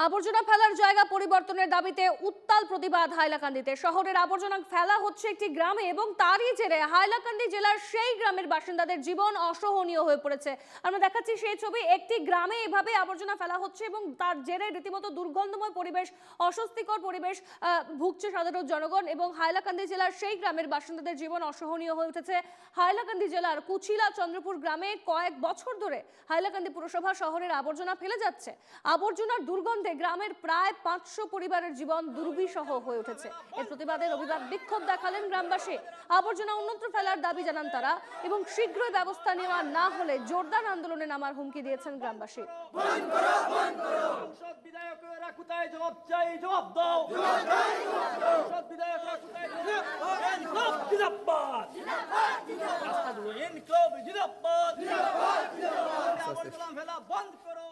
আবর্জনা ফেলার জায়গা পরিবর্তনের দাবিতে উত্তাল প্রতিবাদ হাইলাকান্দিতে। শহরের আবর্জনা ফেলা হচ্ছে একটি গ্রামে এবং তারই জেরে হাইলাকান্দি জেলার সেই গ্রামের বাসিন্দাদের জীবন অসহনীয় হয়ে পড়েছে। আমরা দেখাচ্ছি সেই ছবি, একটি গ্রামে এভাবে আবর্জনা ফেলা হচ্ছে এবং তার জেরে রীতিমতো দুর্গন্ধময় পরিবেশ, অস্বস্তিকর পরিবেশ ভুগছে সাধারণ জনগণ এবং হাইলাকান্দি জেলার সেই গ্রামের বাসিন্দাদের জীবন অসহনীয় হয়ে উঠেছে। হাইলাকান্দি জেলার কুচিলা চন্দ্রপুর গ্রামে কয়েক বছর ধরে হাইলাকান্দি পুরসভা শহরের আবর্জনা ফেলে যাচ্ছে। আবর্জনার দুর্গন্ধে গ্রামের প্রায় 500 পরিবারের জীবন দুর্বিষহ হয়ে উঠেছে। এর প্রতিবাদে রবিবার বিক্ষোভ দেখালেন গ্রামবাসী। আবর্জনা অন্যত্র ফেলার দাবি জানান তারা এবং শীঘ্রই ব্যবস্থা নেওয়া না হলে জোরদার আন্দোলনে নামার হুমকি দিয়েছেন গ্রামবাসী। বন্ধ করো।